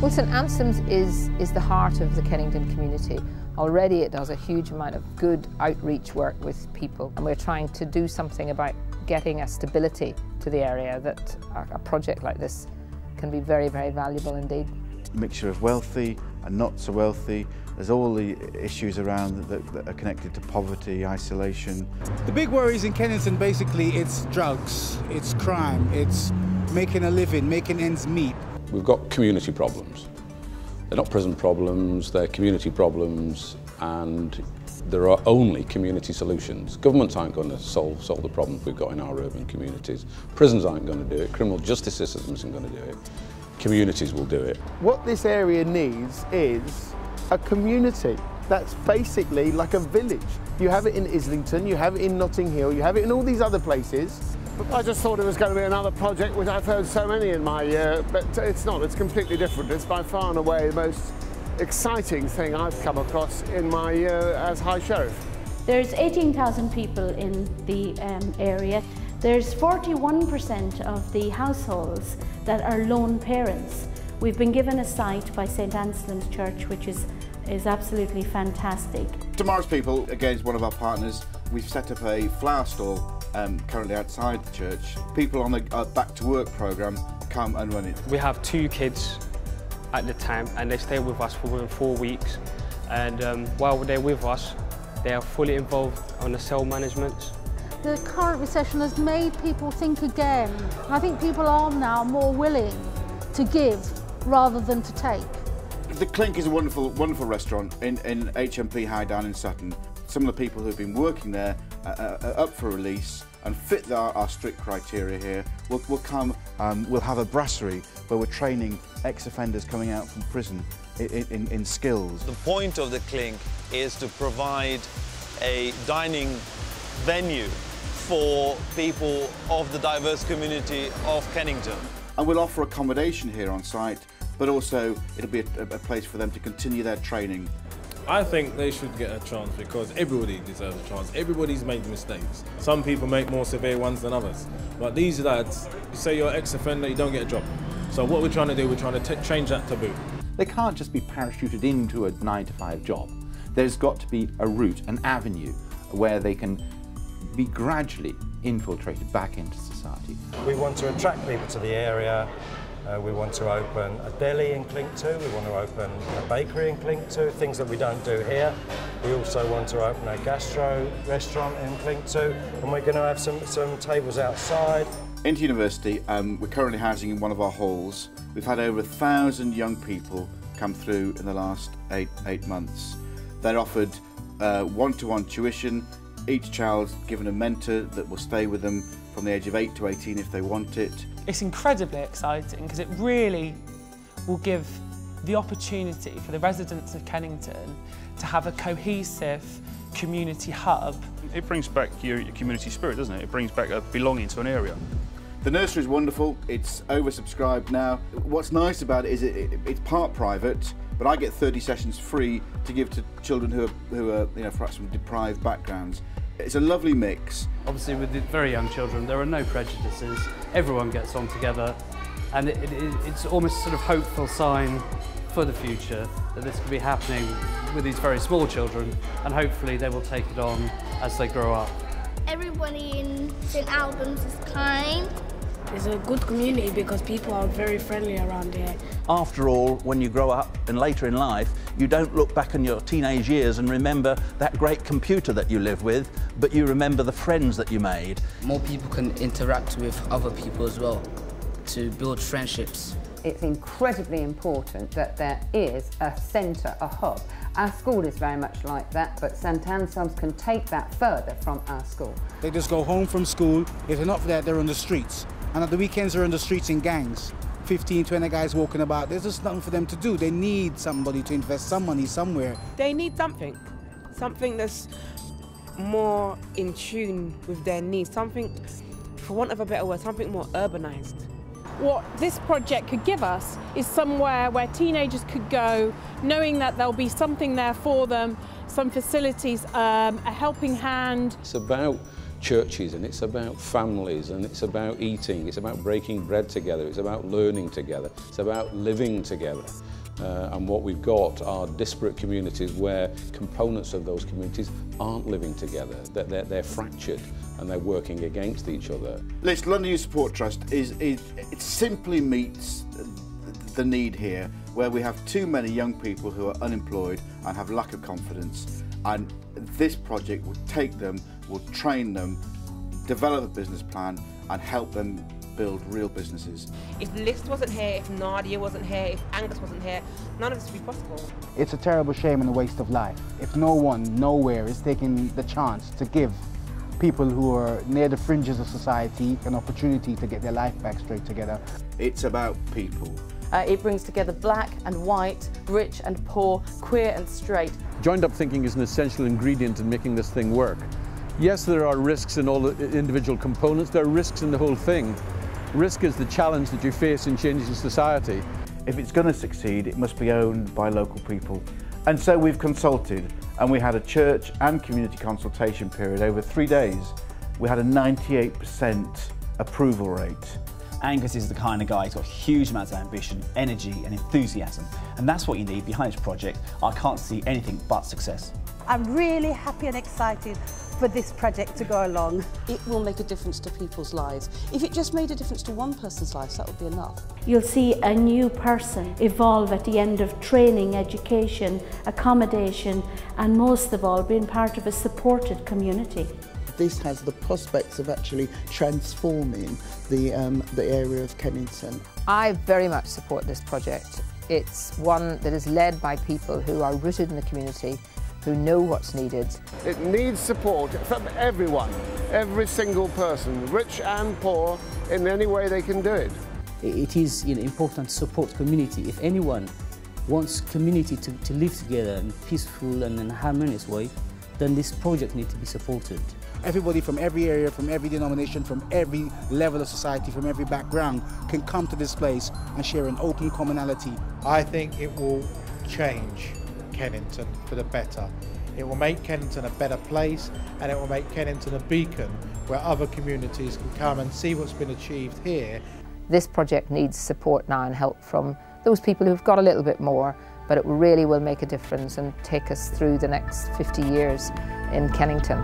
Well, St Anselm's is the heart of the Kennington community. Already it does a huge amount of good outreach work with people, and we're trying to do something about getting a stability to the area that a project like this can be very, very valuable indeed. A mixture of wealthy and not so wealthy. There's all the issues around that are connected to poverty, isolation. The big worries in Kennington, basically, it's drugs, it's crime, it's making a living, making ends meet. We've got community problems. They're not prison problems, they're community problems, and there are only community solutions. Governments aren't going to solve the problems we've got in our urban communities. Prisons aren't going to do it, criminal justice system isn't going to do it. Communities will do it. What this area needs is a community that's basically like a village. You have it in Islington, you have it in Notting Hill, you have it in all these other places. I just thought it was going to be another project which I've heard so many in my year, but it's not. It's completely different. It's by far and away the most exciting thing I've come across in my year as High Sheriff. There's 18,000 people in the area. There's 41% of the households that are lone parents. We've been given a site by St Anselm's Church, which is absolutely fantastic. Tomorrow's People, again, is one of our partners. We've set up a flower stall currently outside the church. People on the Back to Work programme come and run it. We have 2 kids at the time, and they stay with us for 4 weeks. And while they're with us, they are fully involved on the cell management. The current recession has made people think again. I think people are now more willing to give rather than to take. The Clink is a wonderful, wonderful restaurant in HMP High down in Sutton. Some of the people who've been working there are up for release and fit our strict criteria here. We'll come, we'll have a brasserie where we're training ex-offenders coming out from prison in skills. The point of the Clink is to provide a dining venue for people of the diverse community of Kennington. And we'll offer accommodation here on site, but also it'll be a place for them to continue their training. I think they should get a chance because everybody deserves a chance. Everybody's made mistakes. Some people make more severe ones than others. But these lads, you say you're an ex-offender, you don't get a job. So what we're trying to do, we're trying to change that taboo. They can't just be parachuted into a 9-to-5 job. There's got to be a route, an avenue, where they can be gradually infiltrated back into society. We want to attract people to the area. We want to open a deli in Clink 2, we want to open a bakery in Clink 2, things that we don't do here. We also want to open a gastro restaurant in Clink 2, and we're going to have some tables outside. Into university, we're currently housing in one of our halls. We've had over 1,000 young people come through in the last eight months. They're offered one-to-one tuition. Each child's given a mentor that will stay with them from the age of 8 to 18 if they want it. It's incredibly exciting because it really will give the opportunity for the residents of Kennington to have a cohesive community hub. It brings back your community spirit, doesn't it? It brings back a belonging to an area. The nursery is wonderful. It's oversubscribed now. What's nice about it is it's part private, but I get 30 sessions free to give to children who are perhaps from deprived backgrounds. It's a lovely mix. Obviously with the very young children there are no prejudices, everyone gets on together, and it's almost a sort of hopeful sign for the future that this could be happening with these very small children, and hopefully they will take it on as they grow up. Everybody in St Albans is kind. It's a good community because people are very friendly around here. After all, when you grow up and later in life, you don't look back on your teenage years and remember that great computer that you live with, but you remember the friends that you made. More people can interact with other people as well to build friendships. It's incredibly important that there is a centre, a hub. Our school is very much like that, but St Anselm's can take that further from our school. They just go home from school. If they're not there, they're on the streets. And at the weekends, they're on the streets in gangs. 15, 20 guys walking about. There's just nothing for them to do. They need somebody to invest some money somewhere. They need something that's more in tune with their needs, something, for want of a better word, something more urbanised. What this project could give us is somewhere where teenagers could go, knowing that there'll be something there for them, some facilities, a helping hand. It's about churches, and it's about families, and it's about eating, it's about breaking bread together, it's about learning together, it's about living together. And what we've got are disparate communities where components of those communities aren't living together. They're fractured and they're working against each other. London Youth Support Trust it simply meets the need here, where we have too many young people who are unemployed and have lack of confidence, and this project will take them, will train them, develop a business plan and help them build real businesses. If List wasn't here, if Nadia wasn't here, if Angus wasn't here, none of this would be possible. It's a terrible shame and a waste of life if no one, nowhere is taking the chance to give people who are near the fringes of society an opportunity to get their life back straight together. It's about people. It brings together black and white, rich and poor, queer and straight. Joined up thinking is an essential ingredient in making this thing work. Yes, there are risks in all the individual components, there are risks in the whole thing. Risk is the challenge that you face in changing society. If it's going to succeed, it must be owned by local people. And so we've consulted, and we had a church and community consultation period over 3 days. We had a 98% approval rate. Angus is the kind of guy who's got huge amounts of ambition, energy and enthusiasm. And that's what you need behind this project. I can't see anything but success. I'm really happy and excited for this project to go along. It will make a difference to people's lives. If it just made a difference to one person's life, that would be enough. You'll see a new person evolve at the end of training, education, accommodation, and most of all, being part of a supported community. This has the prospects of actually transforming the area of Kennington. I very much support this project. It's one that is led by people who are rooted in the community, who know what's needed. It needs support from everyone, every single person, rich and poor, in any way they can do it. It is important to support community. If anyone wants community to live together in a peaceful and in a harmonious way, then this project needs to be supported. Everybody from every area, from every denomination, from every level of society, from every background can come to this place and share an open commonality. I think it will change Kennington for the better. It will make Kennington a better place, and it will make Kennington a beacon where other communities can come and see what's been achieved here. This project needs support now and help from those people who've got a little bit more, but it really will make a difference and take us through the next 50 years in Kennington.